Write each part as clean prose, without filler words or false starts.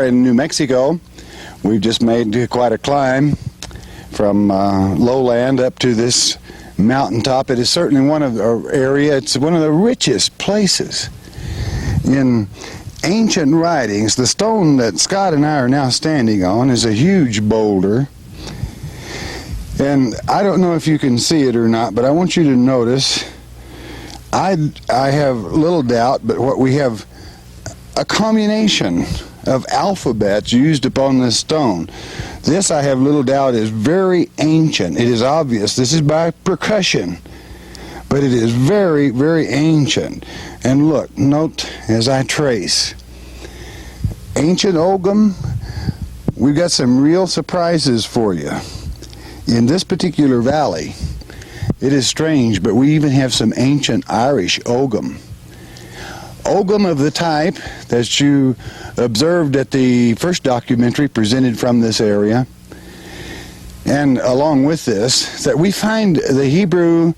are in New Mexico. We've just made quite a climb from lowland up to this mountaintop. It is certainly one of our area. It's one of the richest places in ancient writings. The stone that Scott and I are now standing on is a huge boulder. And I don't know if you can see it or not, but I want you to notice, I have little doubt, but what we have a combination of alphabets used upon this stone. This, I have little doubt, is very ancient. It is obvious. This is by percussion, but it is very, very ancient. And look, note as I trace. Ancient Ogham, we've got some real surprises for you. In this particular valley, it is strange, but we even have some ancient Irish Ogham. Ogham of the type that you observed at the first documentary presented from this area. And along with this, that we find the Hebrew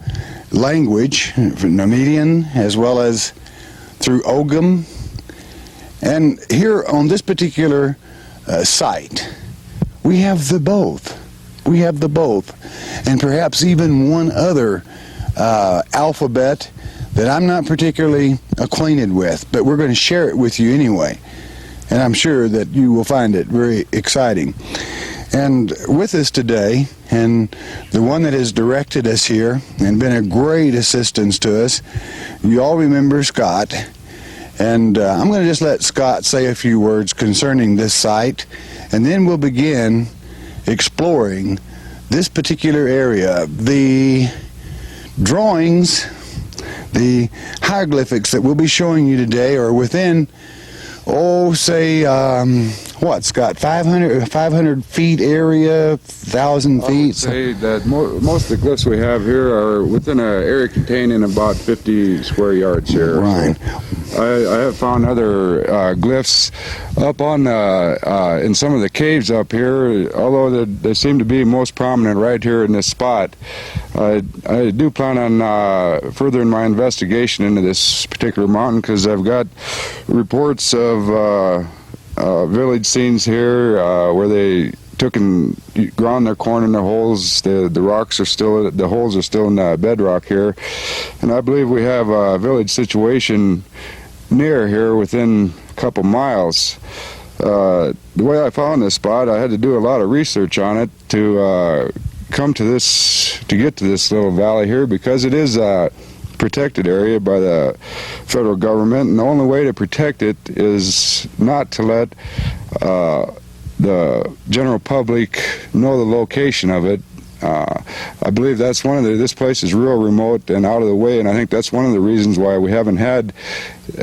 language, Nemedian, as well as through Ogham. And here on this particular site, we have the both. We have the both. And perhaps even one other alphabet that I'm not particularly acquainted with, but we're going to share it with you anyway. And I'm sure that you will find it very exciting. And with us today, and the one that has directed us here and been a great assistance to us, you all remember Scott. And I'm going to just let Scott say a few words concerning this site, and then we'll begin exploring this particular area. The drawings, the hieroglyphics that we'll be showing you today are within, say, what, Scott, 500 feet area, 1,000 feet? I would say that most of the glyphs we have here are within an area containing about 50 square yards here. Right. So I have found other glyphs up on in some of the caves up here, although they seem to be most prominent right here in this spot. I do plan on furthering my investigation into this particular mountain, because I've got reports of village scenes here where they took and ground their corn in the holes. The rocks are still, the holes are still in the bedrock here, and I believe we have a village situation near here within a couple miles. The way I found this spot, I had to do a lot of research on it to come to this, to get to this little valley here, because it is a protected area by the federal government, and the only way to protect it is not to let the general public know the location of it. I believe that's one of this place is real remote and out of the way, and I think that's one of the reasons why we haven't had,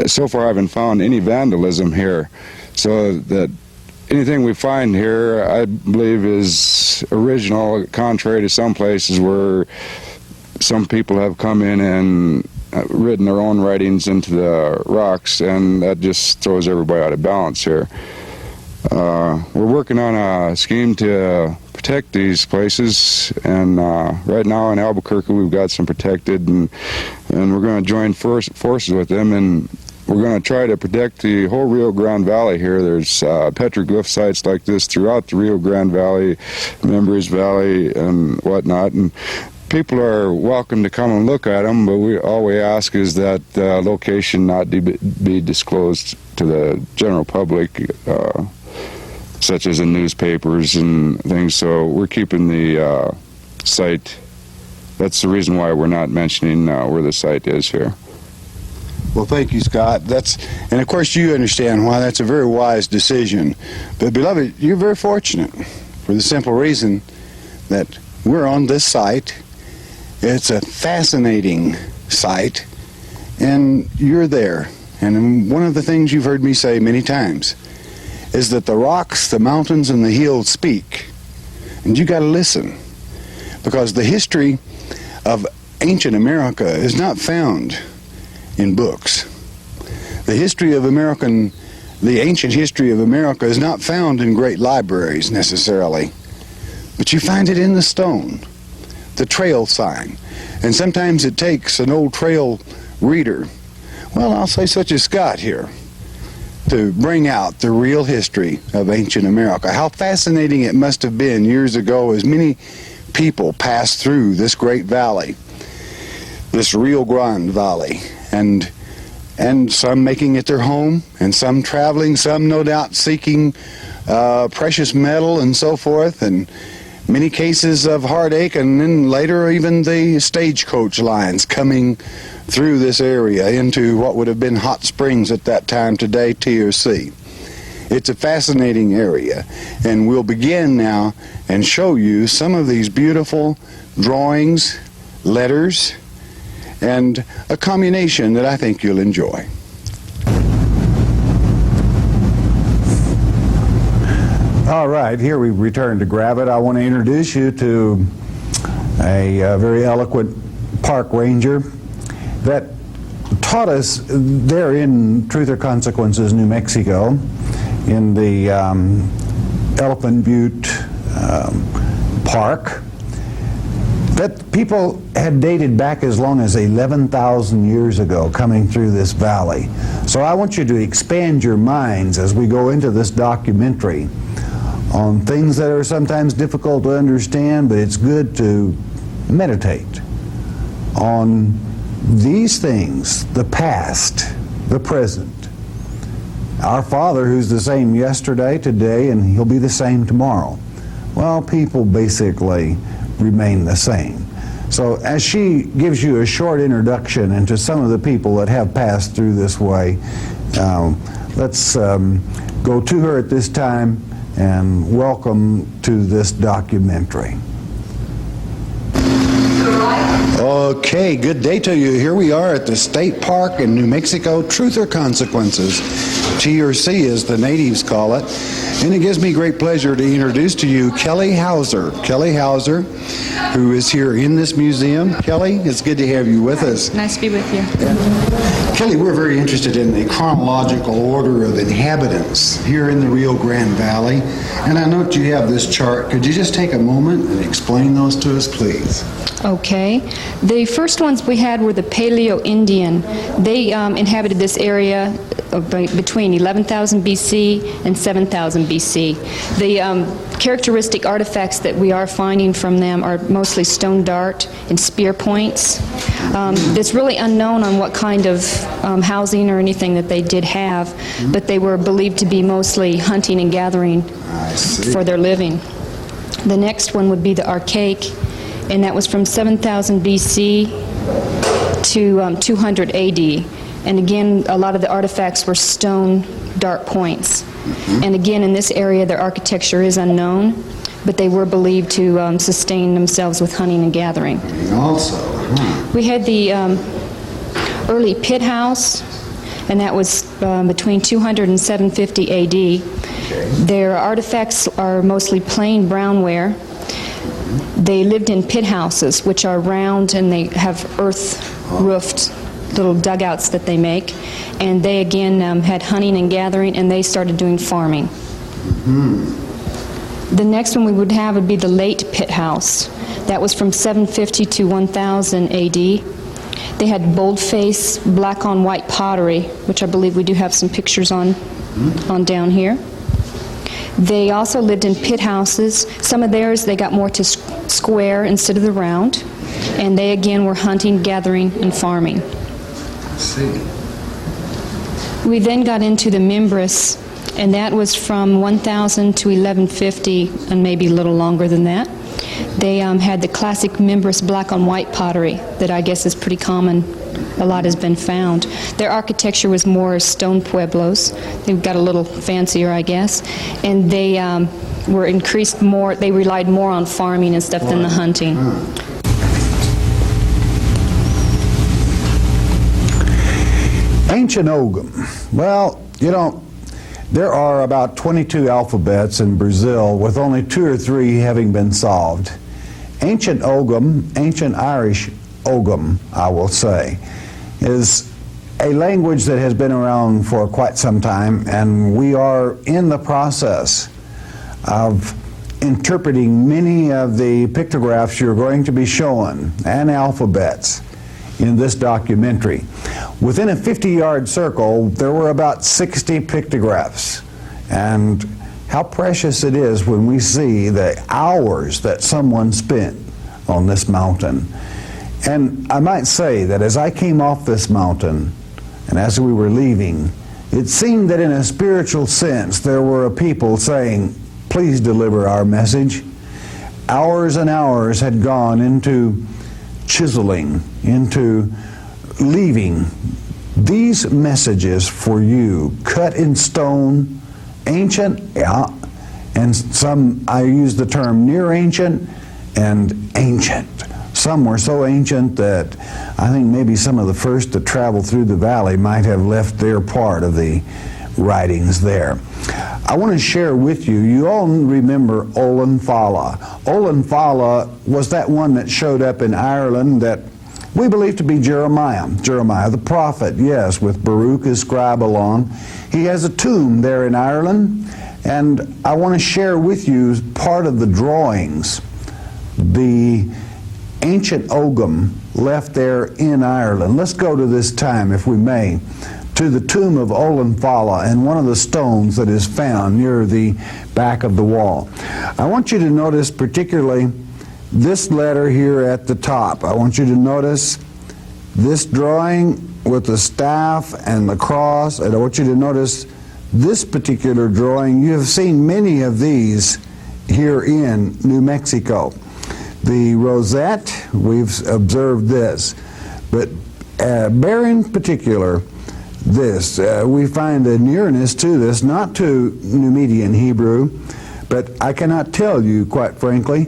so far I haven't found any vandalism here. So that anything we find here, I believe, is original, contrary to some places where some people have come in and written their own writings into the rocks, and that just throws everybody out of balance here. We're working on a scheme to protect these places, and right now in Albuquerque we've got some protected, and we're going to join forces with them, and we're going to try to protect the whole Rio Grande Valley here. There's petroglyph sites like this throughout the Rio Grande Valley, Members Valley, and whatnot, and people are welcome to come and look at them, but all we ask is that location not be disclosed to the general public, such as in newspapers and things. So we're keeping the site. That's the reason why we're not mentioning where the site is here. Well, thank you, Scott. And of course you understand why that's a very wise decision. But beloved, you're very fortunate for the simple reason that we're on this site. It's a fascinating site, and you're there. And one of the things you've heard me say many times is that the rocks, the mountains, and the hills speak. And you got to listen, because the history of ancient America is not found in books. The history of the ancient history of America is not found in great libraries necessarily, but you find it in the stone, the trail sign. And sometimes it takes an old trail reader, well, I'll say such as Scott here, to bring out the real history of ancient America. How fascinating it must have been years ago as many people passed through this great valley, this Rio Grande Valley, and some making it their home, and some traveling, some no doubt seeking precious metal and so forth, and many cases of heartache, and then later even the stagecoach lines coming through this area into what would have been Hot Springs at that time, today TRC. It's a fascinating area, and we'll begin now and show you some of these beautiful drawings, letters, and a communation that I think you'll enjoy. All right, here we return to Gravit. I want to introduce you to a very eloquent park ranger that taught us there in Truth or Consequences, New Mexico, in the Elephant Butte Park, that people had dated back as long as 11,000 years ago coming through this valley. So I want you to expand your minds as we go into this documentary on things that are sometimes difficult to understand, but it's good to meditate on these things, the past, the present. Our Father, who's the same yesterday, today, and he'll be the same tomorrow. Well, people basically remain the same. So as she gives you a short introduction into some of the people that have passed through this way, let's go to her at this time and welcome to this documentary. Okay, good day to you. Here we are at the State Park in New Mexico, Truth or Consequences. TRC as the natives call it. And it gives me great pleasure to introduce to you Kelly Hauser. Kelly Hauser, who is here in this museum. Kelly, it's good to have you with us. Nice to be with you. Yeah. Kelly, we're very interested in the chronological order of inhabitants here in the Rio Grande Valley. And I note you have this chart. Could you just take a moment and explain those to us, please? Okay. The first ones we had were the Paleo-Indian. They inhabited this area between 11,000 BC and 7,000 BC. The characteristic artifacts that we are finding from them are mostly stone dart and spear points. It's really unknown on what kind of housing or anything that they did have, but they were believed to be mostly hunting and gathering for their living. The next one would be the Archaic, and that was from 7,000 BC to 200 AD. And again, a lot of the artifacts were stone dart points. And again, in this area, their architecture is unknown, but they were believed to sustain themselves with hunting and gathering. Also, we had the early pit house, and that was between 200 and 750 AD. Their artifacts are mostly plain brownware. They lived in pit houses, which are round, and they have earth-roofed little dugouts that they make. And they, again, had hunting and gathering, and they started doing farming. The next one we would have would be the late pit house. That was from 750 to 1000 AD. They had boldface, black on white pottery, which I believe we do have some pictures on down here. They also lived in pit houses. Some of theirs, they got more to square instead of the round. And they, again, were hunting, gathering, and farming. I see. We then got into the Mimbres, and that was from 1000 to 1150, and maybe a little longer than that. They had the classic Mimbres black on white pottery that I guess is pretty common. A lot has been found. Their architecture was more stone pueblos. They got a little fancier, I guess. And they were increased more, they relied more on farming and stuff than the hunting. Ancient Ogham. Well, you know, there are about 22 alphabets in Brazil, with only 2 or 3 having been solved. Ancient Ogham, ancient Irish Ogham, I will say, is a language that has been around for quite some time, and we are in the process of interpreting many of the pictographs you're going to be shown and alphabets in this documentary. Within a 50-yard circle, there were about 60 pictographs. And how precious it is when we see the hours that someone spent on this mountain. And I might say that as I came off this mountain, and as we were leaving, it seemed that in a spiritual sense there were a people saying, please deliver our message. Hours and hours had gone into chiseling, into leaving these messages for you, cut in stone, ancient, yeah, and some, I use the term near ancient and ancient. Some were so ancient that I think maybe some of the first to travel through the valley might have left their part of the writings there. I want to share with you, you all remember Olin Fala. Olin Fala was that one that showed up in Ireland that we believe to be Jeremiah. Jeremiah the prophet, yes, with Baruch his scribe along. He has a tomb there in Ireland, and I want to share with you part of the drawings. The ancient Ogham left there in Ireland. Let's go to this time, if we may, to the tomb of Olin Fala and one of the stones that is found near the back of the wall. I want you to notice particularly this letter here at the top. I want you to notice this drawing with the staff and the cross, and I want you to notice this particular drawing. You have seen many of these here in New Mexico. The rosette, we've observed this, but bear in particular this. We find a nearness to this, not to Numidian Hebrew, but I cannot tell you, quite frankly,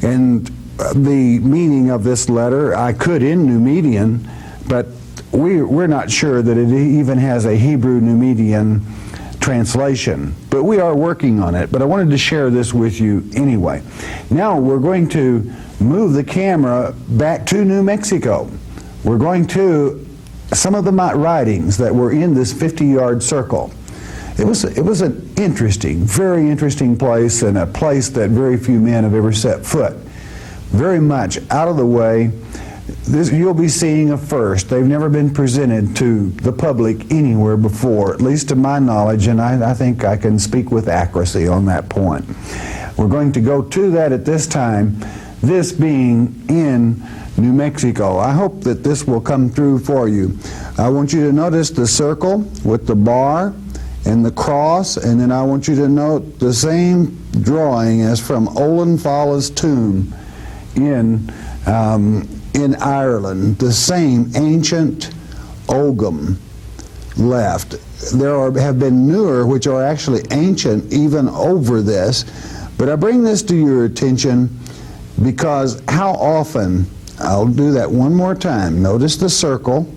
and the meaning of this letter. I could in Numidian, but we're not sure that it even has a Hebrew Numidian translation, but we are working on it. But I wanted to share this with you anyway. Now we're going to move the camera back to New Mexico. We're going to some of the writings that were in this 50-yard circle. It was an interesting, very interesting place, and a place that very few men have ever set foot. Very much out of the way. This, you'll be seeing a first. They've never been presented to the public anywhere before, at least to my knowledge, and I think I can speak with accuracy on that point. We're going to go to that at this time, this being in New Mexico. I hope that this will come through for you. I want you to notice the circle with the bar and the cross, and then I want you to note the same drawing as from Olin Fala's tomb in Ireland, the same ancient Ogham left. There have been newer which are actually ancient even over this, but I bring this to your attention because how often, I'll do that one more time, notice the circle,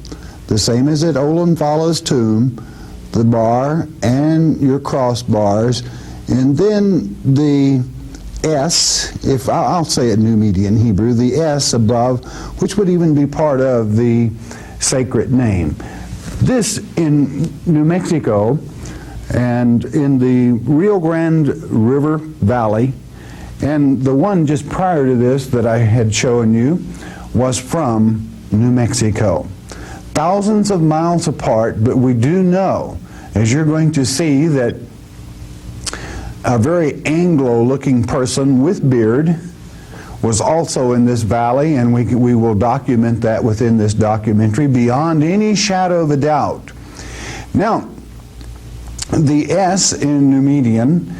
the same as at Olin Fala's tomb, the bar and your crossbars, and then the S, if I'll say it Numidian Hebrew, the S above, which would even be part of the sacred name. This in New Mexico and in the Rio Grande River Valley, and the one just prior to this that I had shown you was from New Mexico. Thousands of miles apart, but we do know, as you're going to see, that a very Anglo-looking person with beard was also in this valley, and we will document that within this documentary beyond any shadow of a doubt. Now, the S in Numidian,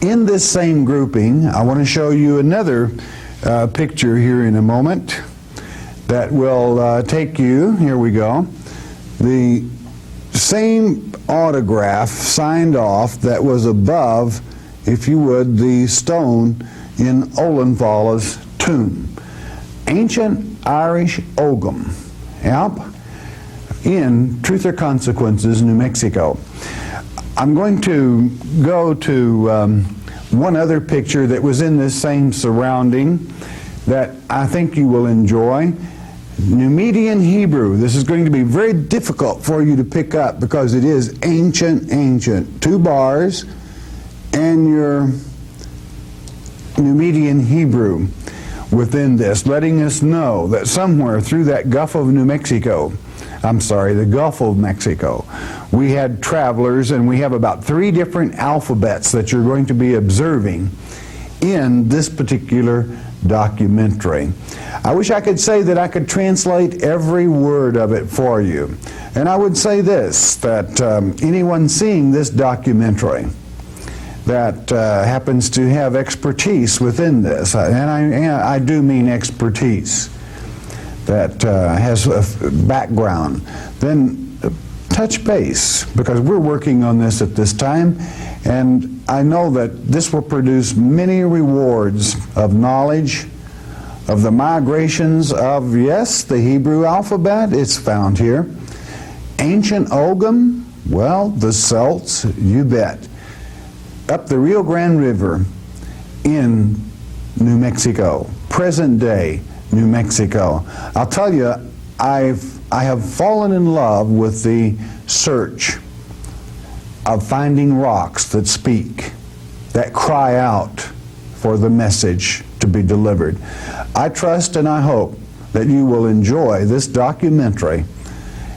in this same grouping, I want to show you another picture here in a moment that will take you, here we go, the same autograph signed off that was above, if you would, the stone in Olin Fala's tomb. Ancient Irish Ogham, yep, in Truth or Consequences, New Mexico. I'm going to go to one other picture that was in this same surrounding that I think you will enjoy. Numidian Hebrew. This is going to be very difficult for you to pick up because it is ancient. 2 bars and your Numidian Hebrew. within this, letting us know that somewhere through that Gulf of New Mexico, the Gulf of Mexico, we had travelers, and we have about 3 different alphabets that you're going to be observing in this particular documentary. I wish I could say that I could translate every word of it for you. And I would say this, that anyone seeing this documentary that happens to have expertise within this, and I do mean expertise, that has a background, then touch base, because we're working on this at this time, and I know that this will produce many rewards of knowledge, of the migrations of, yes, the Hebrew alphabet, it's found here. Ancient Ogham, well, the Celts, you bet. Up the Rio Grande River in New Mexico, present day New Mexico. I'll tell you, I have fallen in love with the search of finding rocks that speak, that cry out for the message to be delivered. I trust and I hope that you will enjoy this documentary,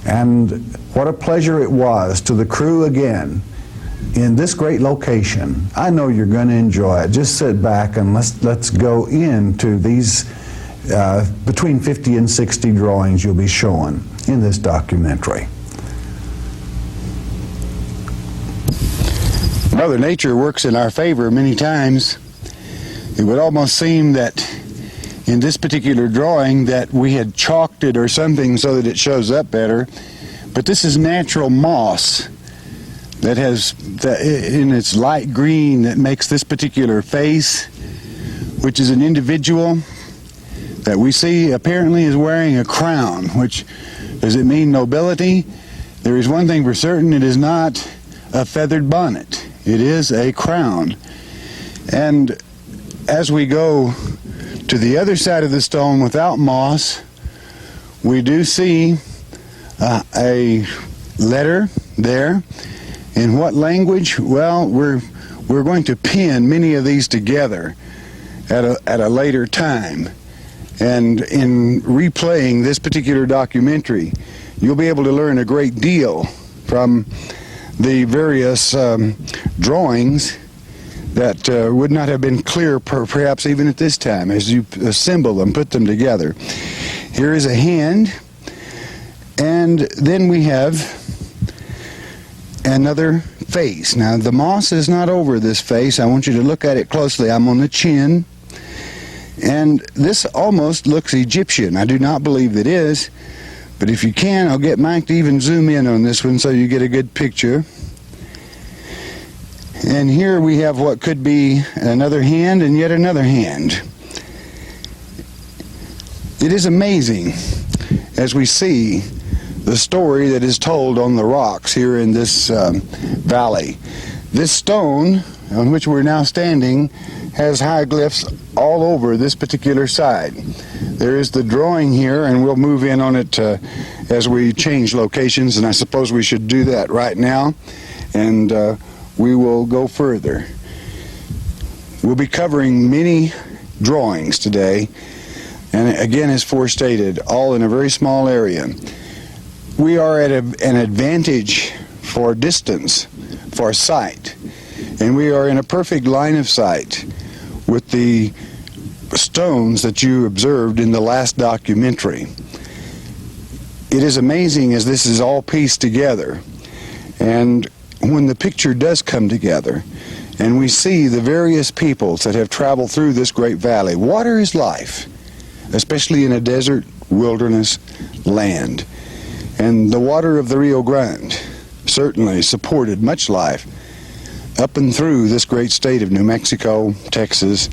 and what a pleasure it was to the crew again in this great location. I know you're going to enjoy it. Just sit back and let's go into these between 50 and 60 drawings you'll be showing in this documentary. Mother Nature works in our favor many times. It would almost seem that in this particular drawing that we had chalked it or something so that it shows up better, but this is natural moss that has in its light green that makes this particular face, which is an individual that we see apparently is wearing a crown. Which, does it mean nobility? There is one thing for certain: it is not a feathered bonnet. It is a crown. And as we go to the other side of the stone without moss, we do see a letter there. In what language? Well, we're going to pin many of these together at a later time. And in replaying this particular documentary, you'll be able to learn a great deal from the various drawings that would not have been clear perhaps even at this time as you assemble them, put them together. Here is a hand, and then we have another face. Now the moss is not over this face. I want you to look at it closely. I'm on the chin, and this almost looks Egyptian. I do not believe it is, but if you can, I'll get Mike to even zoom in on this one so you get a good picture. And here we have what could be another hand and yet another hand. It is amazing as we see the story that is told on the rocks here in this valley. This stone on which we're now standing has hieroglyphs all over this particular side. There is the drawing here, and we'll move in on it as we change locations, and I suppose we should do that right now, and we will go further. We'll be covering many drawings today, and again, as forestated, all in a very small area. We are at an advantage for distance, for sight, and we are in a perfect line of sight with the stones that you observed in the last documentary. It is amazing as this is all pieced together, and when the picture does come together and we see the various peoples that have traveled through this great valley. Water is life, especially in a desert, wilderness land. And the water of the Rio Grande certainly supported much life up and through this great state of New Mexico, Texas,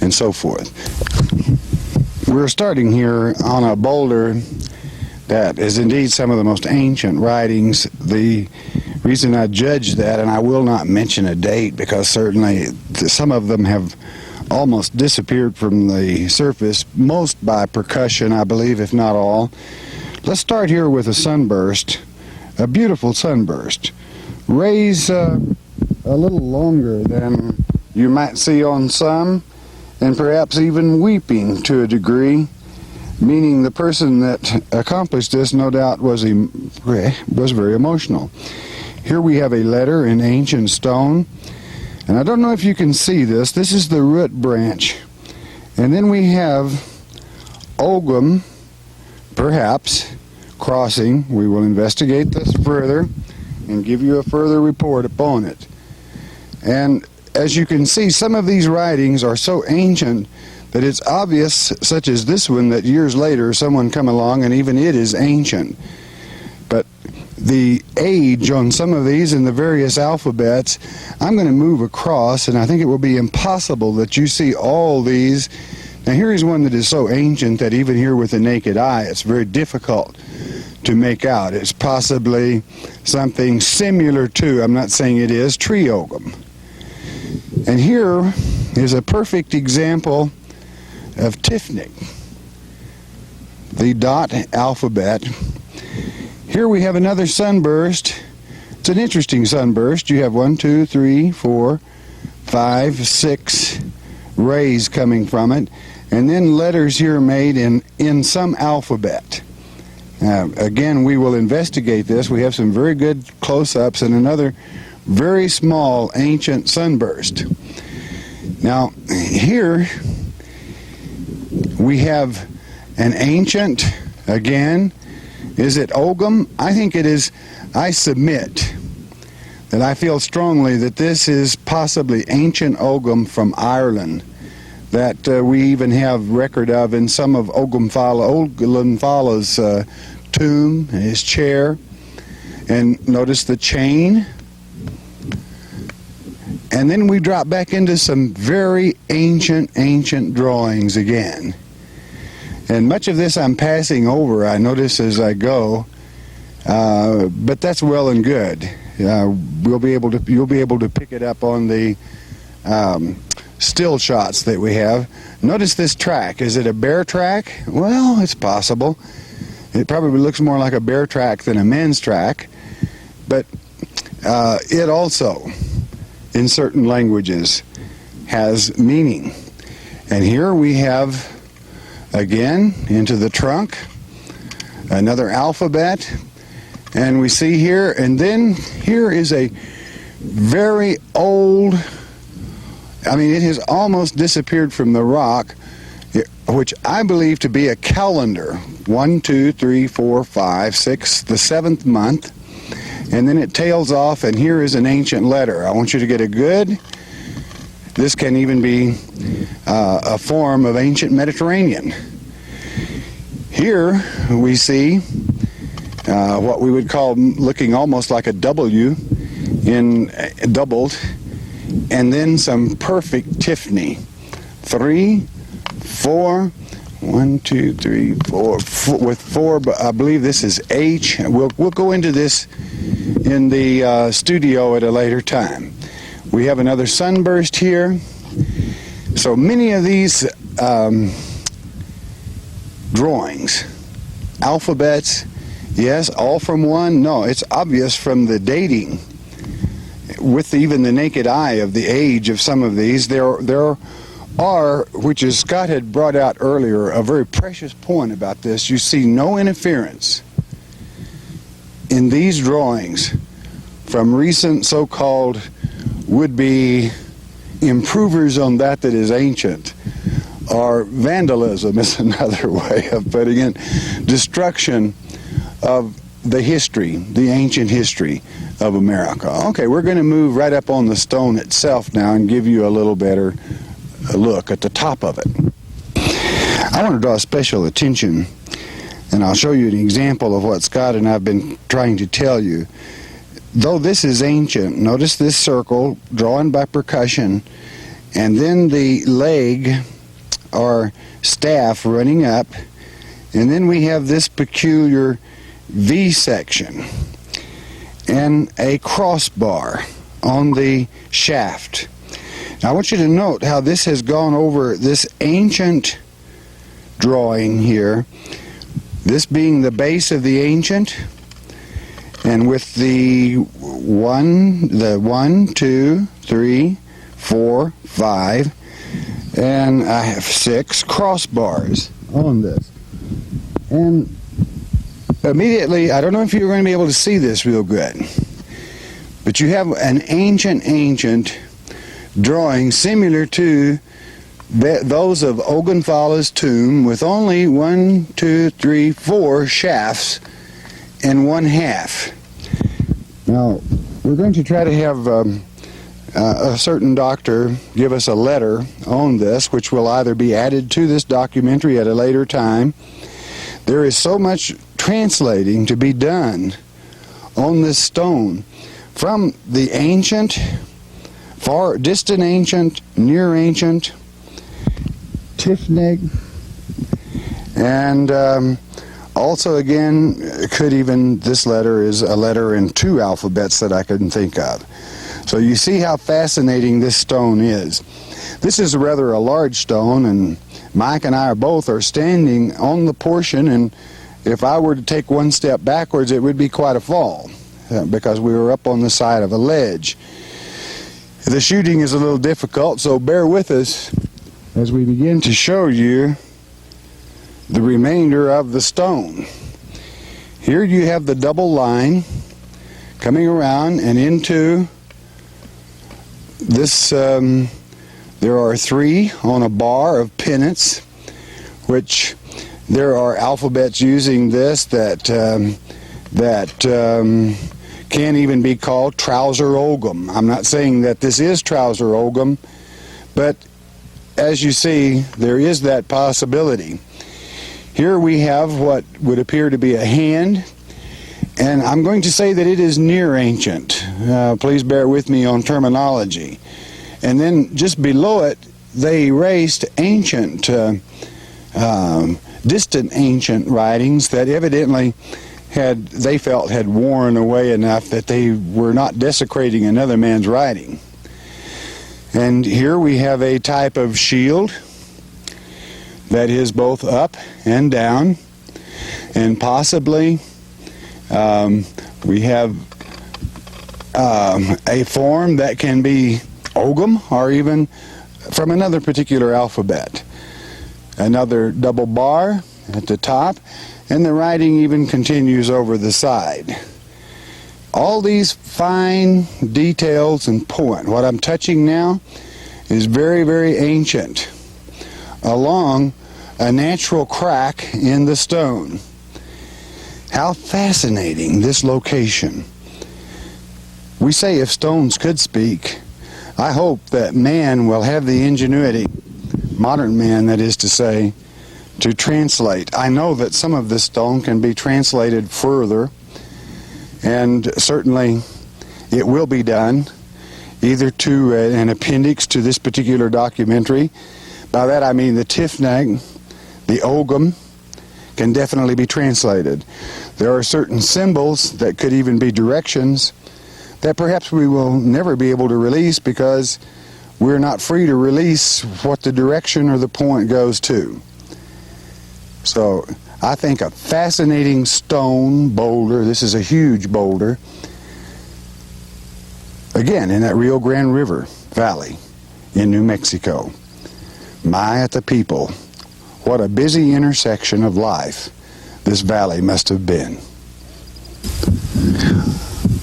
and so forth. We're starting here on a boulder that is indeed some of the most ancient writings. The reason I judge that, and I will not mention a date because certainly some of them have almost disappeared from the surface, most by percussion, I believe, if not all. Let's start here with a sunburst, a beautiful sunburst. Rays a little longer than you might see on some, and perhaps even weeping to a degree, meaning the person that accomplished this no doubt was very emotional. Here we have a letter in ancient stone, and I don't know if you can see this. This is the root branch, and then we have Ogum, perhaps, crossing. We will investigate this further and give you a further report upon it. And as you can see, some of these writings are so ancient that it's obvious, such as this one, that years later someone come along and even it is ancient. But the age on some of these in the various alphabets, I'm going to move across, and I think it will be impossible that you see all these. Now here is one that is so ancient that even here with the naked eye it's very difficult to make out. It's possibly something similar to, I'm not saying it is, Triogum. And here is a perfect example of Tifnik, the dot alphabet. Here we have another sunburst. It's an interesting sunburst. You have 1, 2, 3, 4, 5, 6 rays coming from it, and then letters here made in some alphabet. Again, we will investigate this. We have some very good close-ups and another very small ancient sunburst. Now, here we have an ancient, again, is it Ogum? I think it is. I submit that I feel strongly that this is possibly ancient Ogum from Ireland, that we even have record of in some of Ogumfala's tomb, his chair. And notice the chain. And then we drop back into some very ancient drawings again. And much of this I'm passing over, I notice as I go, but that's well and good. You'll be able to pick it up on the still shots that we have. Notice this track. Is it a bear track? Well, it's possible. It probably looks more like a bear track than a men's track, but it also, in certain languages, has meaning. And here we have, again, into the trunk, another alphabet, and we see here, and then here is a very old, I mean, it has almost disappeared from the rock, which I believe to be a calendar. 1, 2, 3, 4, 5, 6, the 7th month. And then it tails off, and here is an ancient letter. I want you to get a good, this can even be a form of ancient Mediterranean. Here we see what we would call looking almost like a W in doubled, and then some perfect Tiffany. 3, 4, 1, 2, 3, 4, with 4, but I believe this is H. We'll go into this in the studio at a later time. We have another sunburst here. So many of these drawings, alphabets, yes, all from one. No, it's obvious from the dating, with even the naked eye of the age of some of these. There are, which as Scott had brought out earlier, a very precious point about this. You see no interference in these drawings from recent so-called would-be improvers on that is ancient, or vandalism is another way of putting it, destruction of the history, the ancient history of America. Okay, we're going to move right up on the stone itself now and give you a little better look at the top of it. I want to draw special attention, and I'll show you an example of what Scott and I have been trying to tell you. Though this is ancient, notice this circle drawn by percussion, and then the leg or staff running up, and then we have this peculiar V section and a crossbar on the shaft. Now I want you to note how this has gone over this ancient drawing here, this being the base of the ancient, and with the 1, 2, 3, 4, 5, And I have 6 crossbars on this. And immediately, I don't know if you're going to be able to see this real good, but you have an ancient drawing similar to those of Ogunfala's tomb, with only 1, 2, 3, 4 shafts and 1/2. Now, we're going to try to have a certain doctor give us a letter on this, which will either be added to this documentary at a later time. There is so much translating to be done on this stone, from the ancient, far distant ancient, near ancient, Tifneg, and also again, this letter is a letter in 2 alphabets that I couldn't think of. So you see how fascinating this stone is. This is rather a large stone, and Mike and I are standing on the portion, and if I were to take one step backwards, it would be quite a fall, because we were up on the side of a ledge. The shooting is a little difficult, so bear with us as we begin to show you the remainder of the stone. Here you have the double line coming around and into this. There are 3 on a bar of pennants, which there are alphabets using this that can't even be called trouser ogum. I'm not saying that this is trouser ogum, but as you see, there is that possibility. Here we have what would appear to be a hand, and I'm going to say that it is near ancient. Please bear with me on terminology. And then just below it, they erased ancient, distant ancient writings that evidently they felt had worn away enough that they were not desecrating another man's writing. And here we have a type of shield that is both up and down, and possibly we have a form that can be ogum, or even from another particular alphabet. Another double bar at the top, and the writing even continues over the side. All these fine details and point. What I'm touching now is very, very ancient, along a natural crack in the stone. How fascinating this location. We say if stones could speak, I hope that man will have the ingenuity, modern man that is to say, to translate. I know that some of this stone can be translated further, and certainly it will be done, either to an appendix to this particular documentary. By that I mean the Tifneg, the Ogum, can definitely be translated. There are certain symbols that could even be directions that perhaps we will never be able to release, because we're not free to release what the direction or the point goes to. So I think a fascinating stone boulder. This is a huge boulder, again in that Rio Grande River Valley in New Mexico. My, at the people, what a busy intersection of life this valley must have been.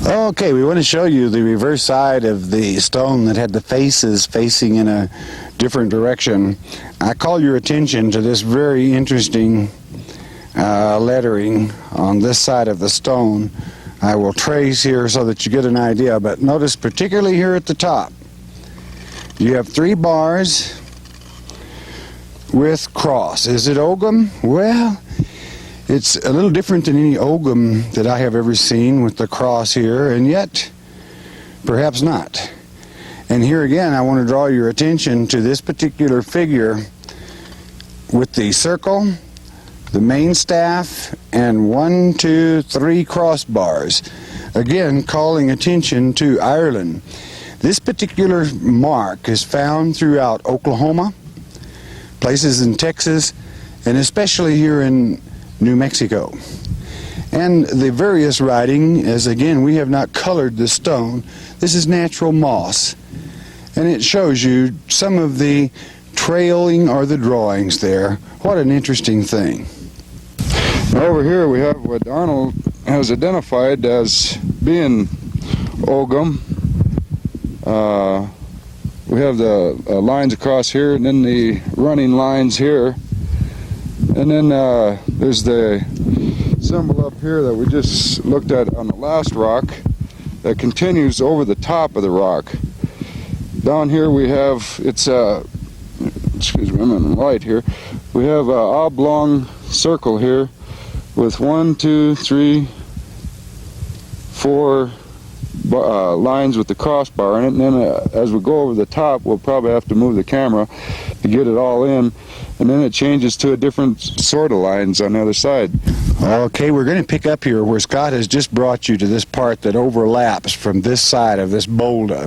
Okay, we want to show you the reverse side of the stone that had the faces facing in a different direction. I call your attention to this very interesting lettering on this side of the stone. I will trace here so that you get an idea, but notice particularly here at the top, you have 3 bars with cross. Is it ogum? Well, it's a little different than any ogum that I have ever seen with the cross here, and yet perhaps not. And here again, I want to draw your attention to this particular figure with the circle, the main staff, and 1, 2, 3 crossbars. Again, calling attention to Ireland. This particular mark is found throughout Oklahoma, places in Texas, and especially here in New Mexico. And the various writing, as again, we have not colored the stone. This is natural moss. And it shows you some of the trailing are the drawings there. What an interesting thing. Over here we have what Arnold has identified as being Ogum. We have the lines across here, and then the running lines here. And then there's the symbol up here that we just looked at on the last rock that continues over the top of the rock. Down here we have, it's excuse me, I'm in the light here. We have an oblong circle here with 1, 2, 3, 4 lines with the crossbar in it, and then as we go over the top, we'll probably have to move the camera to get it all in, and then it changes to a different sort of lines on the other side. Okay, we're going to pick up here where Scott has just brought you to this part that overlaps from this side of this boulder.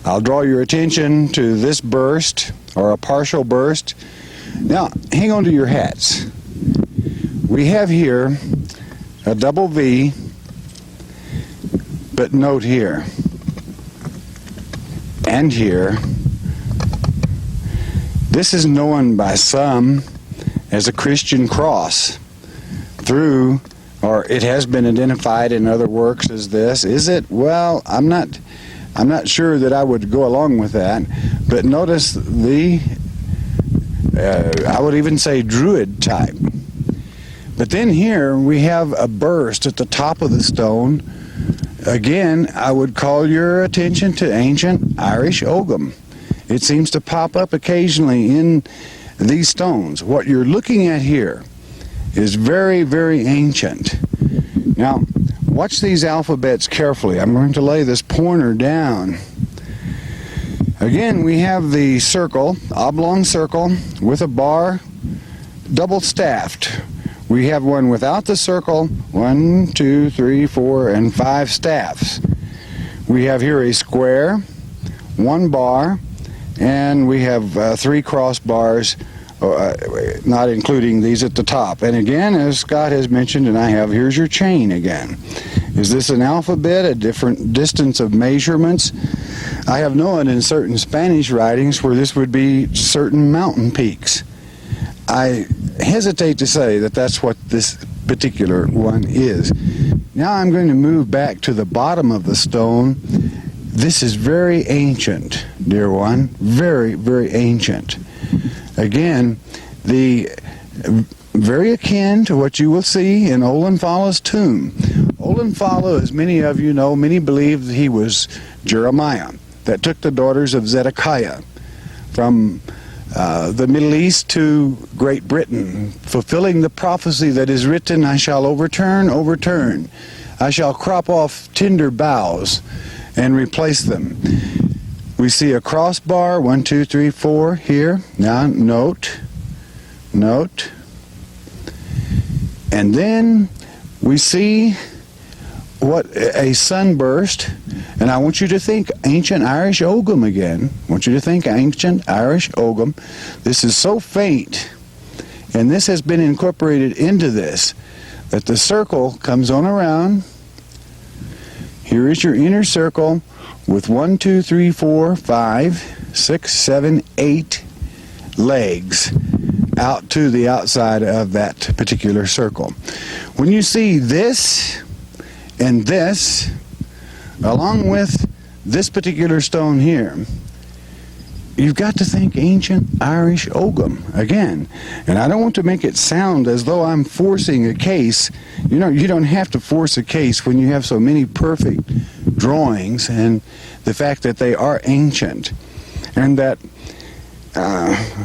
I'll draw your attention to this burst, or a partial burst. Now, hang on to your hats. We have here a double V, but note here and here, this is known by some as a Christian cross through, or it has been identified in other works as this. Is it? Well, I'm not sure that I would go along with that, but notice the I would even say Druid type. But then here we have a burst at the top of the stone. Again, I would call your attention to ancient Irish Ogum. It seems to pop up occasionally in these stones. What you're looking at here is very, very ancient. Now, watch these alphabets carefully. I'm going to lay this pointer down. Again, we have the circle, oblong circle, with a bar, double staffed. We have one without the circle, 1, 2, 3, 4, and 5 staffs. We have here a square, 1 bar, and we have 3 crossbars, not including these at the top. And again, as Scott has mentioned, and I have, here's your chain again. Is this an alphabet, a different distance of measurements? I have known in certain Spanish writings where this would be certain mountain peaks. I hesitate to say that that's what this particular one is. Now I'm going to move back to the bottom of the stone. This is very ancient, dear one, very, very ancient. Again, very akin to what you will see in Olenfala's tomb. Olenfala, as many of you know, many believe that he was Jeremiah, that took the daughters of Zedekiah from the Middle East to Great Britain, fulfilling the prophecy that is written, I shall overturn. I shall crop off tender boughs and replace them. We see a crossbar, 1, 2, 3, 4 here. Now note. And then we see what a sunburst, and I want you to think ancient Irish Ogum again. I want you to think ancient Irish Ogum. This is so faint, and this has been incorporated into this, that the circle comes on around. Here is your inner circle with 1, 2, 3, 4, 5, 6, 7, 8 legs out to the outside of that particular circle. When you see this and this, along with this particular stone here, you've got to think ancient Irish Ogum again. And I don't want to make it sound as though I'm forcing a case. You know, you don't have to force a case when you have so many perfect drawings and the fact that they are ancient. And that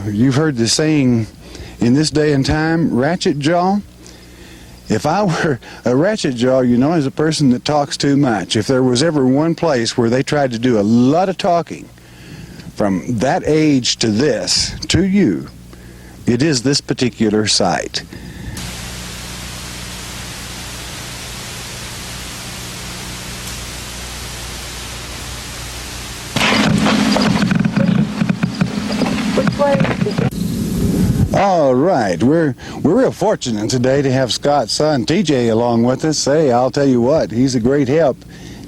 you've heard the saying in this day and time, ratchet jaw. If I were a ratchet jaw, you know, as a person that talks too much, if there was ever one place where they tried to do a lot of talking, from that age to this, to you, it is this particular site. All right, we're real fortunate today to have Scott's son TJ along with us. Hey, I'll tell you what, he's a great help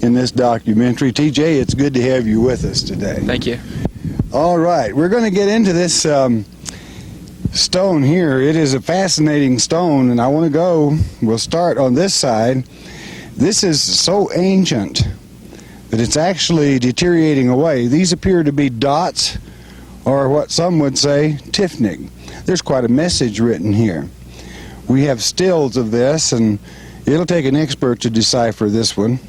in this documentary. TJ, it's good to have you with us today. Thank you. All right, we're going to get into this stone here. It is a fascinating stone, and I want to go, we'll start on this side. This is so ancient that it's actually deteriorating away. These appear to be dots, or what some would say, Tifnig. There's quite a message written here. We have stills of this, and it'll take an expert to decipher this one.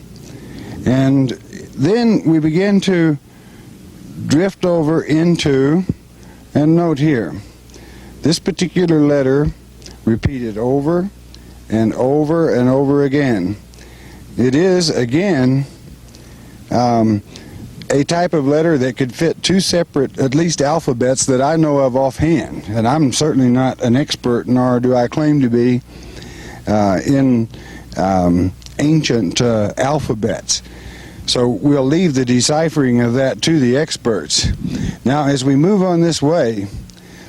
And then we begin to drift over into, and note here, this particular letter repeated over and over and over again. It is, again, a type of letter that could fit two separate, at least alphabets that I know of offhand. And I'm certainly not an expert, nor do I claim to be, in ancient alphabets. So we'll leave the deciphering of that to the experts. Now, as we move on this way,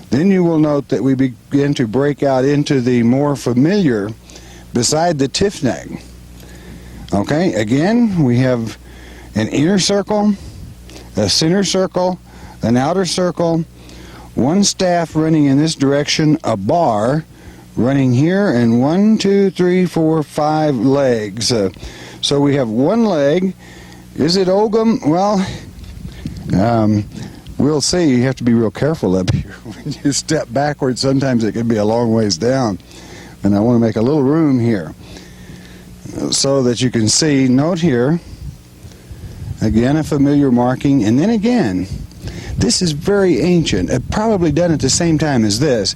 then you will note that we begin to break out into the more familiar beside the Tifnig. Okay, again, we have an inner circle, a center circle, an outer circle, one staff running in this direction, a bar running here, and 1, 2, 3, 4, 5 legs. So we have one leg. Is it Ogum? Well, we'll see. You have to be real careful up here. When you step backwards, sometimes it can be a long ways down. And I want to make a little room here so that you can see. Note here, again, a familiar marking. And then again, this is very ancient. Probably done at the same time as this.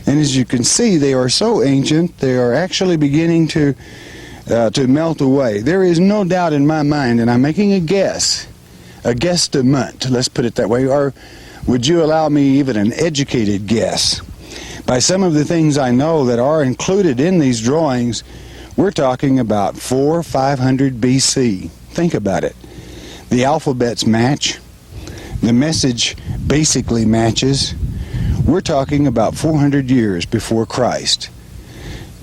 And as you can see, they are so ancient, they are actually beginning to melt away. There is no doubt in my mind, and I'm making a guess, a guesstimate, let's put it that way, or would you allow me even an educated guess? By some of the things I know that are included in these drawings, we're talking about 400 or 500 BC. Think about it. The alphabets match. The message basically matches. We're talking about 400 years before Christ.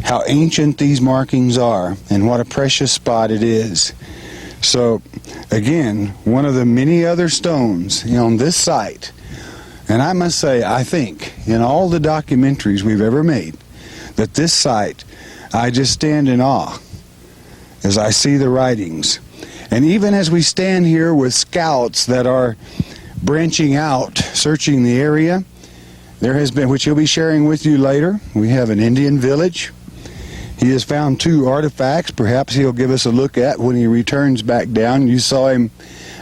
How ancient these markings are, and what a precious spot it is. So, again, one of the many other stones on this site, and I must say, I think, in all the documentaries we've ever made, that this site, I just stand in awe as I see the writings. And even as we stand here with scouts that are branching out, searching the area, there has been, which he'll be sharing with you later, we have an Indian village. He has found 2 artifacts, perhaps he'll give us a look at when he returns back down. You saw him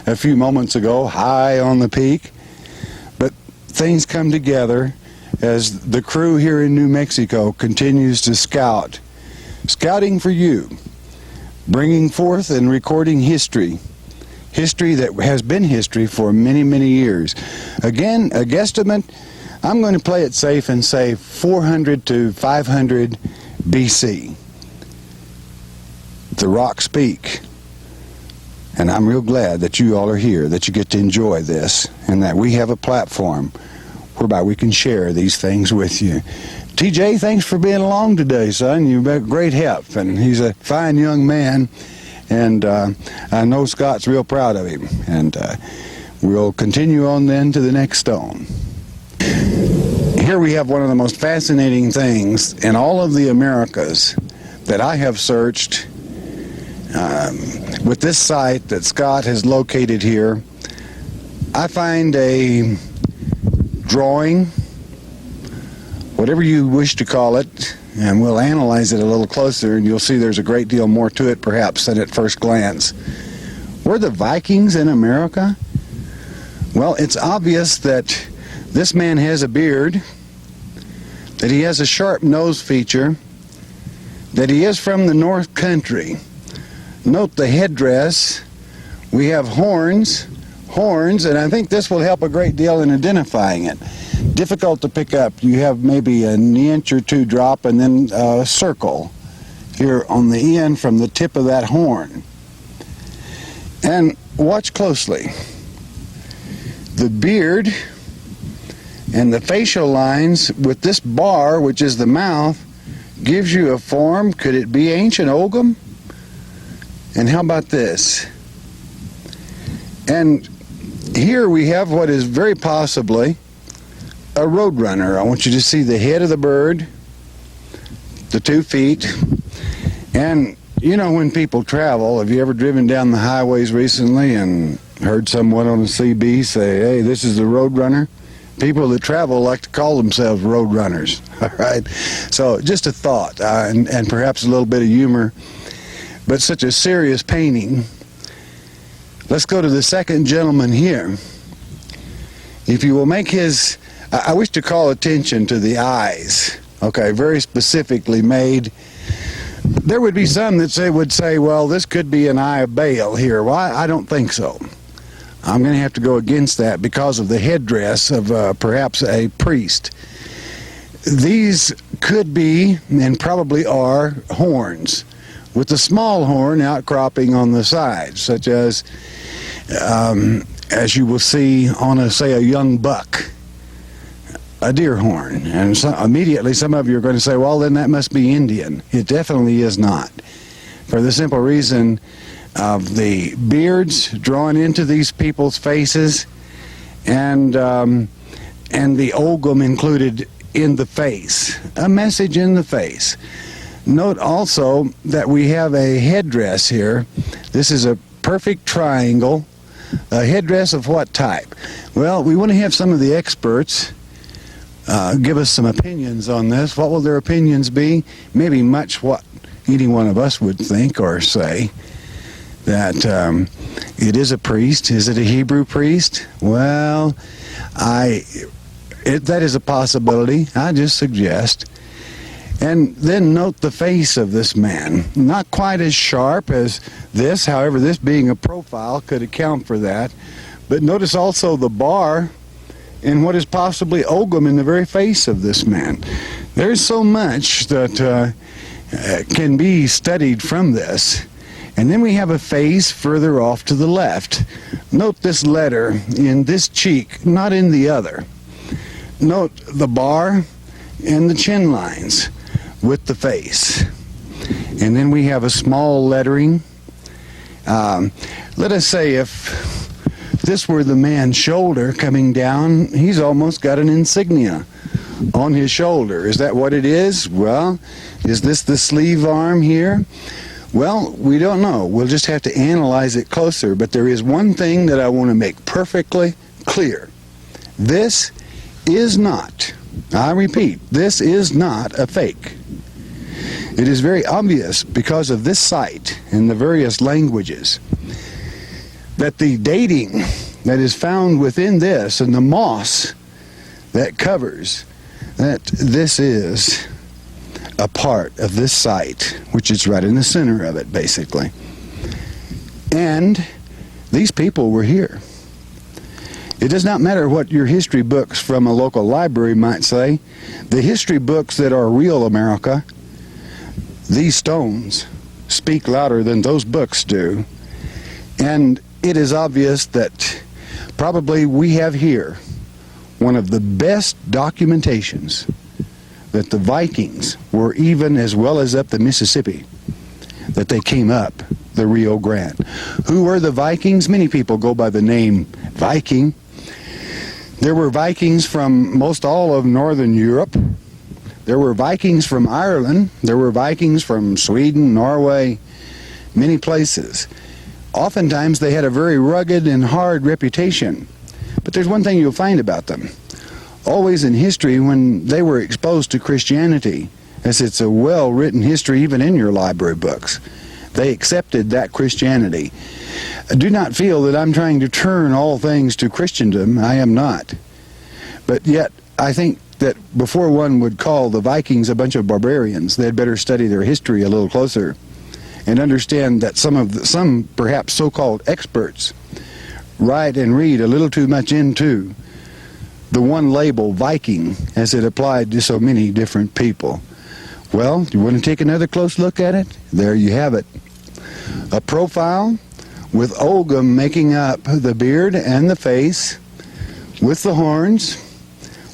a few moments ago, high on the peak. But things come together as the crew here in New Mexico continues to scout. Scouting for you, bringing forth and recording history. History that has been history for many, many years. Again, a guesstimate, I'm going to play it safe and say 400 to 500 BC. The rocks speak. And I'm real glad that you all are here, that you get to enjoy this, and that we have a platform whereby we can share these things with you. TJ, thanks for being along today, son. You've been great help, and he's a fine young man, and I know Scott's real proud of him. And we'll continue on then to the next stone. Here we have one of the most fascinating things in all of the Americas that I have searched with this site that Scott has located here. I find a drawing, whatever you wish to call it, and we'll analyze it a little closer, and you'll see there's a great deal more to it perhaps than at first glance. Were the Vikings in America? Well, it's obvious that this man has a beard, that he has a sharp nose feature, that he is from the North Country. Note the headdress. We have horns, and I think this will help a great deal in identifying it. Difficult to pick up. You have maybe an inch or 2 drop and then a circle here on the end from the tip of that horn. And watch closely. The beard and the facial lines with this bar, which is the mouth, gives you a form. Could it be ancient Ogham? And how about this? And Here we have what is very possibly a roadrunner. I want you to see the head of the bird, the 2 feet, and you know when people travel, have you ever driven down the highways recently and heard someone on a CB say, hey, this is the roadrunner? People that travel like to call themselves roadrunners, all right? So just a thought, and perhaps a little bit of humor, but such a serious painting. Let's go to the second gentleman here. If you will make his, I wish to call attention to the eyes, okay, very specifically made. There would be some that would say, well, this could be an eye of Baal here. Well, I don't think so. I'm going to have to go against that because of the headdress of perhaps a priest. These could be, and probably are, horns, with the small horn outcropping on the sides, such as you will see on, a young buck, a deer horn. And so immediately some of you are going to say, well, then that must be Indian. It definitely is not, for the simple reason of the beards drawn into these people's faces, and the ogum included in the face, a message in the face. Note also that we have a headdress here. This is a perfect triangle. A headdress of what type? Well, we want to have some of the experts give us some opinions on this. What will their opinions be? Maybe much what any one of us would think or say. That it is a priest. Is it a Hebrew priest? Well, that is a possibility. I just suggest. And then note the face of this man. Not quite as sharp as this, however, this being a profile could account for that. But notice also the bar and what is possibly ogum in the very face of this man. There's so much that can be studied from this. And then we have a face further off to the left. Note this letter in this cheek, not in the other. Note the bar and the chin lines with the face. And then we have a small lettering. Let us say if this were the man's shoulder coming down, he's almost got an insignia on his shoulder. Is that what it is? Well, is this the sleeve arm here? Well, we don't know. We'll just have to analyze it closer. But there is one thing that I want to make perfectly clear. This is not, I repeat, this is not a fake. It is very obvious because of this site and the various languages that the dating that is found within this and the moss that covers, that this is a part of this site, which is right in the center of it, basically. And these people were here. It does not matter what your history books from a local library might say. The history books that are real America, these stones speak louder than those books do. And it is obvious that probably we have here one of the best documentations that the Vikings were even as well as up the Mississippi, that they came up the Rio Grande. Who were the Vikings? Many people go by the name Viking. There were Vikings from most all of Northern Europe. There were Vikings from Ireland. There were Vikings from Sweden, Norway, many places. Oftentimes they had a very rugged and hard reputation. But there's one thing you'll find about them. Always in history, when they were exposed to Christianity, as it's a well-written history even in your library books, they accepted that Christianity. Do not feel that I'm trying to turn all things to Christendom. I am not. But yet, I think that before one would call the Vikings a bunch of barbarians, they'd better study their history a little closer and understand that some perhaps so-called experts write and read a little too much into the one label, Viking, as it applied to so many different people. Well, you want to take another close look at it? There you have it. A profile with ogum making up the beard and the face, with the horns,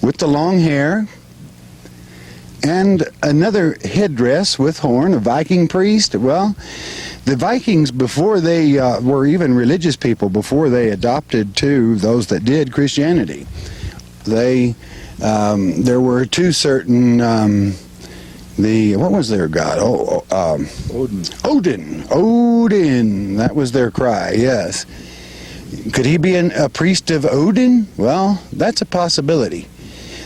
with the long hair. And another headdress with horn, a Viking priest. Well, the Vikings, before they were even religious people, before they adopted to those that did Christianity, they there were two certain what was their god? Odin. Odin. That was their cry. Yes. Could he be a priest of Odin? Well, that's a possibility.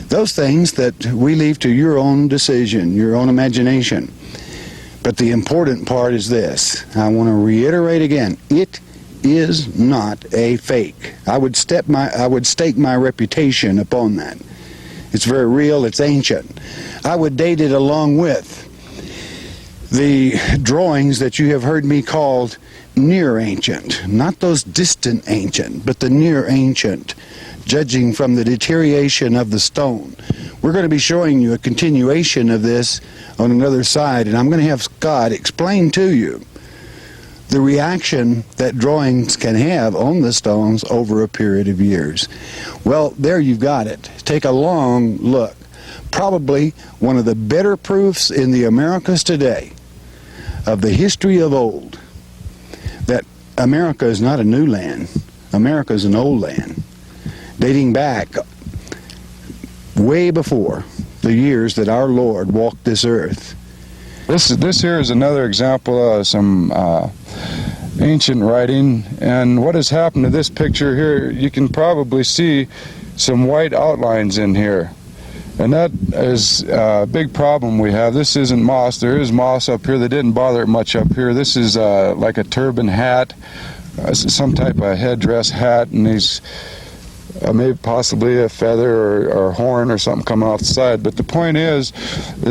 Those things that we leave to your own decision, your own imagination. But the important part is this. I want to reiterate again. It is not a fake. I would stake my reputation upon that. It's very real. It's ancient. I would date it along with the drawings that you have heard me called near ancient. Not those distant ancient, but the near ancient, judging from the deterioration of the stone. We're going to be showing you a continuation of this on another side, and I'm going to have Scott explain to you the reaction that drawings can have on the stones over a period of years. Well, there you've got it. Take a long look. Probably one of the better proofs in the Americas today of the history of old, that America is not a new land. America is an old land, dating back way before the years that our Lord walked this earth. This here is another example of some ancient writing, and what has happened to this picture here, you can probably see some white outlines in here, and that is a big problem we have. This isn't moss. There is moss up here. They didn't bother it much up here. This is like a turban hat, some type of headdress hat, and these maybe possibly a feather or horn or something coming off the side. But the point is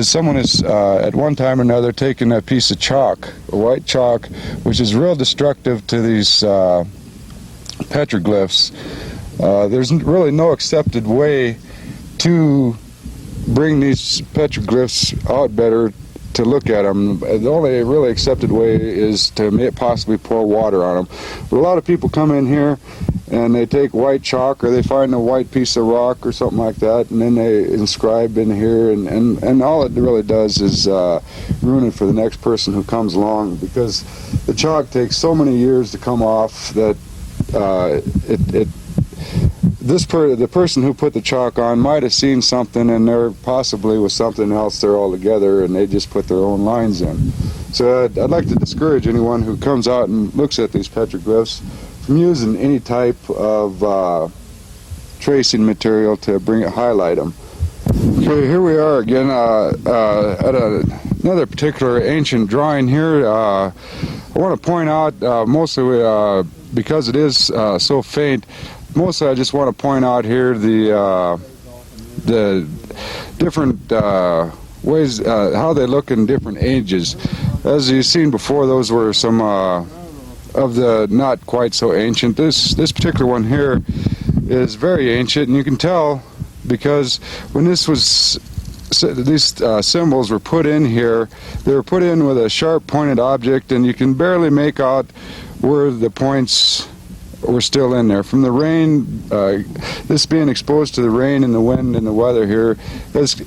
someone is at one time or another taken a piece of chalk, a white chalk, which is real destructive to these petroglyphs. There's really no accepted way to bring these petroglyphs out better to look at them. The only really accepted way is to possibly pour water on them. But a lot of people come in here and they take white chalk, or they find a white piece of rock or something like that, and then they inscribe in here, and all it really does is ruin it for the next person who comes along, because the chalk takes so many years to come off that the person who put the chalk on might have seen something, and there possibly was something else there altogether, and they just put their own lines in. So I'd like to discourage anyone who comes out and looks at these petroglyphs from using any type of tracing material to highlight them. Okay, here we are again at another particular ancient drawing here. I want to point out, mostly because it is so faint, mostly I just want to point out here the different ways, how they look in different ages. As you've seen before, those were some of the not quite so ancient. This particular one here is very ancient, and you can tell because when these symbols were put in here, they were put in with a sharp pointed object, and you can barely make out where the points were still in there. From the rain, this being exposed to the rain and the wind and the weather here, has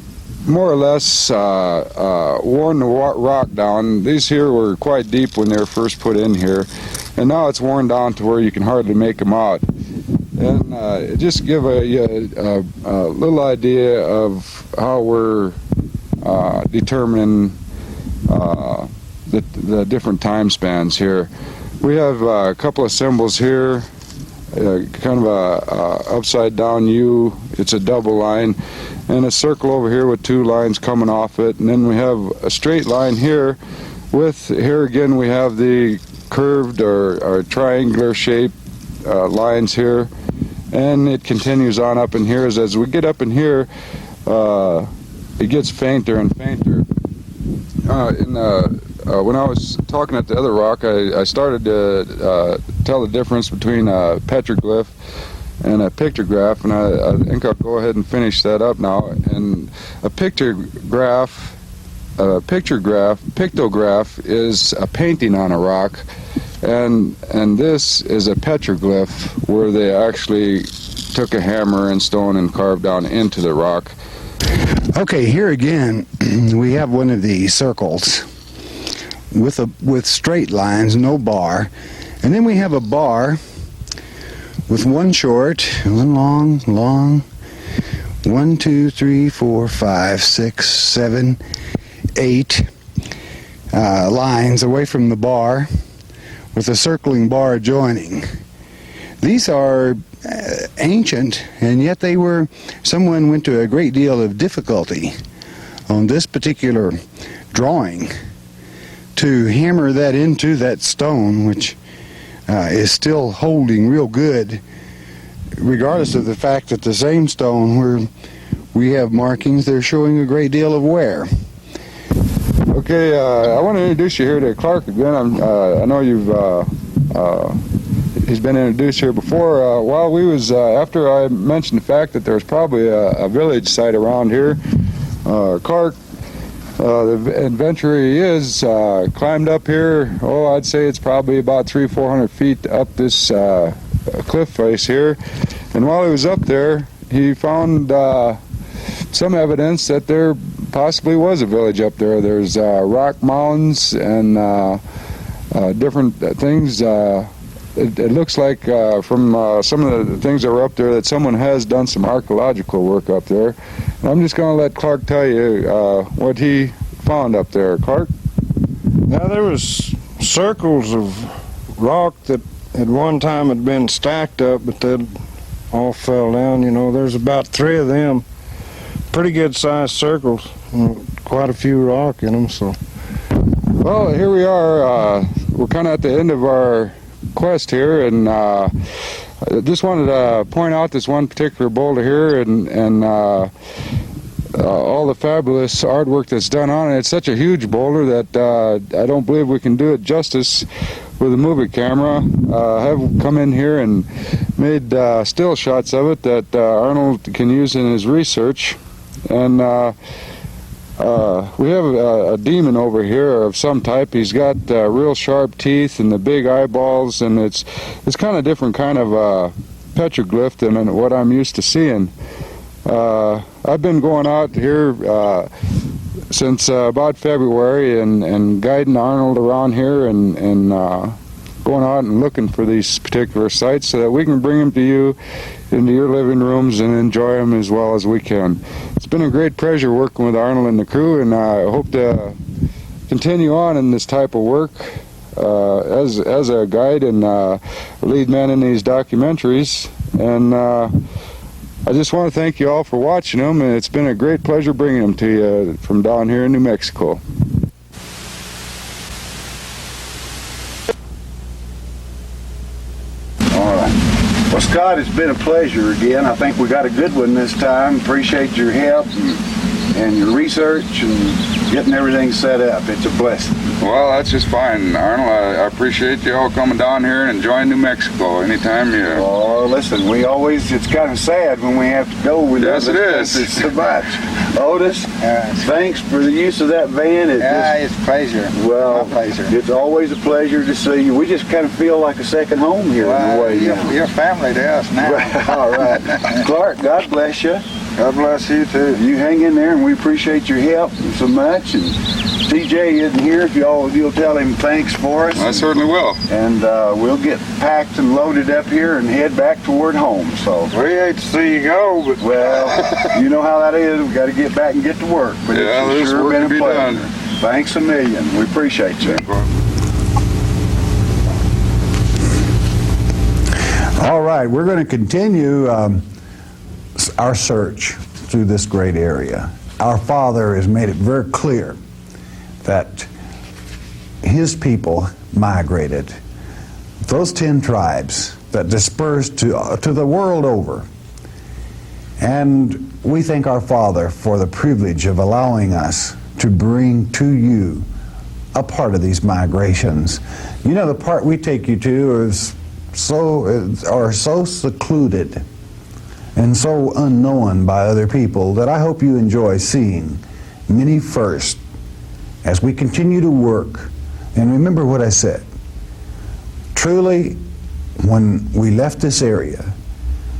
more or less worn the rock down. These here were quite deep when they were first put in here, and now it's worn down to where you can hardly make them out. And just give a little idea of how we're determining the different time spans here. We have a couple of symbols here, kind of a upside down U, it's a double line, and a circle over here with two lines coming off it, and then we have a straight line here with, here again we have the curved or triangular shaped lines here, and it continues on up in here. As we get up in here, it gets fainter and fainter. When I was talking at the other rock, I started to tell the difference between a petroglyph and a pictograph, and I think I'll go ahead and finish that up now. And a pictograph is a painting on a rock, and this is a petroglyph where they actually took a hammer and stone and carved down into the rock. Okay, here again, we have one of these circles with straight lines, no bar. And then we have a bar with one short, one long, 1, 2, 3, 4, 5, 6, 7, 8 lines away from the bar with a circling bar adjoining. These are ancient, and yet someone went to a great deal of difficulty on this particular drawing to hammer that into that stone, which is still holding real good, regardless of the fact that the same stone where we have markings, they're showing a great deal of wear. Okay, I want to introduce you here to Clark again. I know he's been introduced here before. While we was, after I mentioned the fact that there's probably a village site around here, Clark, the adventurer he is, climbed up here. I'd say it's probably about 300-400 feet up this cliff face here. And while he was up there, he found some evidence that there possibly was a village up there. There's rock mounds and different things. It looks like from some of the things that were up there that someone has done some archaeological work up there. And I'm just going to let Clark tell you what he found up there. Clark? Now, there was circles of rock that at one time had been stacked up, but then all fell down. You know, there's about 3 of them, pretty good sized circles, quite a few rock in them. So, well, here we are. We're kind of at the end of our quest here, and I just wanted to point out this one particular boulder here, and all the fabulous artwork that's done on it. It's such a huge boulder that I don't believe we can do it justice with a movie camera. I have come in here and made still shots of it that Arnold can use in his research. And we have a demon over here of some type. He's got real sharp teeth and the big eyeballs, and it's kind of different kind of petroglyph than what I'm used to seeing. I've been going out here since about February and guiding Arnold around here and going out and looking for these particular sites so that we can bring them to you into your living rooms and enjoy them as well as we can. It's been a great pleasure working with Arnold and the crew, and I hope to continue on in this type of work as a guide and lead man in these documentaries. And I just want to thank you all for watching them, and it's been a great pleasure bringing them to you from down here in New Mexico. All right. Well, Scott, it's been a pleasure again. I think we got a good one this time. Appreciate your help and your research and getting everything set up. It's a blessing. Well, that's just fine, Arnold. I appreciate you all coming down here and enjoying New Mexico anytime you... Oh, listen, it's kind of sad when we have to go. Yes, it is. So much. Otis, thanks for the use of that van. It's a pleasure. Well, my pleasure. It's always a pleasure to see you. We just kind of feel like a second home here in a way. You're family to us now. All right. Clark, God bless you. God bless you, too. You hang in there, and we appreciate your help so much. And TJ isn't here. If you'll tell him thanks for us. I certainly will. And we'll get packed and loaded up here and head back toward home. So we hate to see you go, but well, you know how that is. We got to get back and get to work. But yeah, it's sure work been a to be pleasure. done. Thanks a million. We appreciate you. All right, we're going to continue our search through this great area. Our Father has made it very clear that His people migrated. Those 10 tribes that dispersed to the world over. And we thank our Father for the privilege of allowing us to bring to you a part of these migrations. You know, the part we take you to is so secluded and so unknown by other people that I hope you enjoy seeing many first as we continue to work. And remember what I said. Truly, when we left this area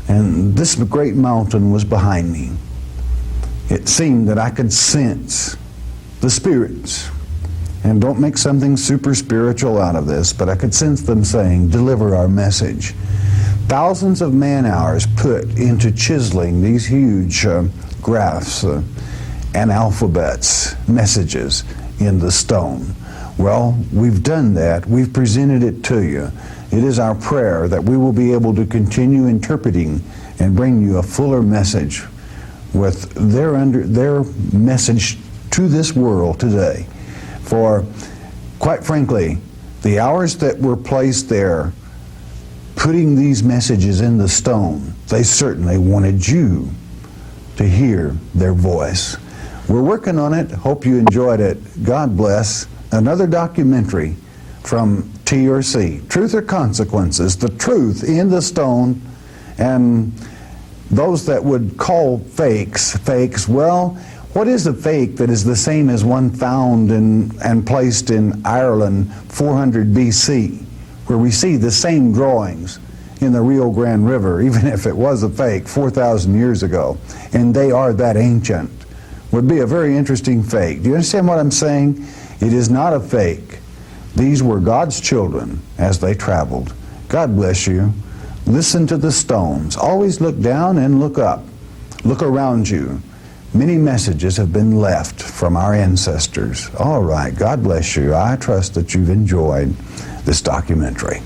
and this great mountain was behind me, it seemed that I could sense the spirits. And don't make something super spiritual out of this, but I could sense them saying, deliver our message. Thousands of man-hours put into chiseling these huge graphs and alphabets, messages in the stone. Well, we've done that. We've presented it to you. It is our prayer that we will be able to continue interpreting and bring you a fuller message with their message to this world today. For, quite frankly, the hours that were placed there putting these messages in the stone, they certainly wanted you to hear their voice. We're working on it. Hope you enjoyed it. God bless. Another documentary from TRC, Truth or Consequences, the truth in the stone. And those that would call fakes, well, what is a fake that is the same as one found and placed in Ireland 400 BC, where we see the same drawings in the Rio Grande River, even if it was a fake 4,000 years ago, and they are that ancient? Would be a very interesting fake. Do you understand what I'm saying? It is not a fake. These were God's children as they traveled. God bless you. Listen to the stones. Always look down and look up. Look around you. Many messages have been left from our ancestors. All right, God bless you. I trust that you've enjoyed this documentary.